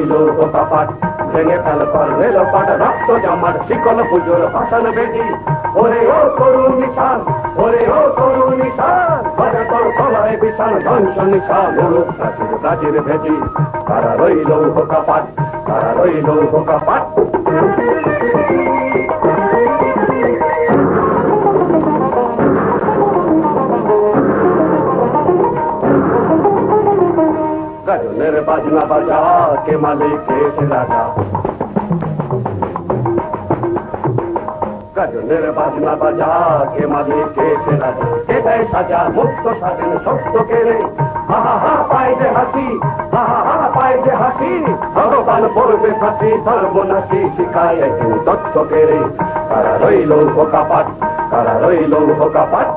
রইল কপাট ভেঙে ফেল করলেল পাট রক্ত জমাট শিকল পুজোর ভাষণ বেদি ওরে ও তরুণ নিশান ওরে ও তরুণ নিশান বাজা তোর গলায় বিশাল ধ্বংস নিশান মুলুক প্রাচীর প্রাচীর ভেদি তারা রইল কপাট তারা রইল কপাট গাজনের বাজনা বাজা কে মালিক এসে রাজা গাজনের বাজনা বাজা কে মালিক এসে রাজা কে দেয় সাজা মুক্ত স্বাধীন সত্য কেড়ে হা হা পায় যে হাসি হা হা পায় যে হাসি ভগবান পড়বে ফাঁসি সর্বনাশী শিখায় একদিন তথ্য কেড়ে তারা রইল কপাট তারা রইল কপাট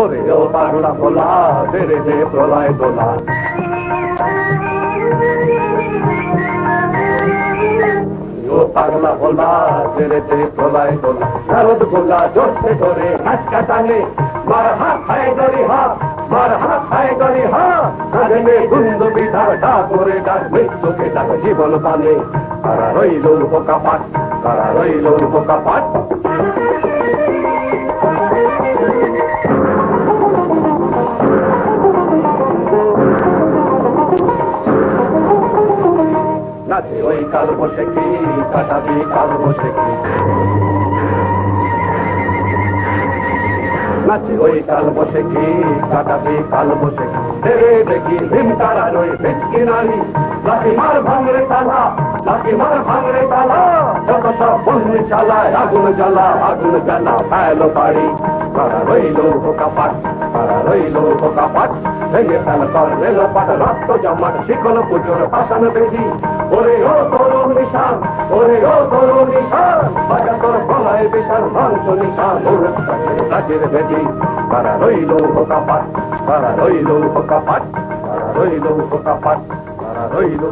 ওরে ও পাগলা ভোলা বেড়ে দে প্রলয় দোলা ও পাগলা ভোলা বেড়ে দে প্রলয় দোলা নারদ গোলা জোরসে ধরে হাসকা টানে মার হাত খায় গরি হাত মার হাত খায় গরি হাত কাঁধে গুন্দ বিধার ডাক করে ডাক মৃত্যুকে ডাক জীবন পানে তারা রইল কপাট তারা রইল কপাট নাচে ওই কাল বসে কি কাটাবি কাল বসে কি নাচে ওই কাল বসে কি কাটাবি কাল বসে কি দেবে দেখি ভীম তারা রই ভেটকি নারী লাঠি মার ভাঙরে তালা লাঠি মার ভাঙরে তালা যত সব বন্দি চালায় আগুন জ্বালা আগুন জ্বালা ফেলো বাড়ি তারা রইল কপাট তারা রইল কপাট ভেঙে ফেল কর রেল পাট রক্ত জমাট শিকল পুজোর ভাষণ বেদি ওরে ও তরুণ নিশান ওরে ও তরুণ নিশান বাজা তোর গলায় বিশাল ধ্বংস নিশান মুলুক প্রাচীর বেদি তারা রইল কপাট তারা রইল কপাট তারা রইল কপাট তারা রইল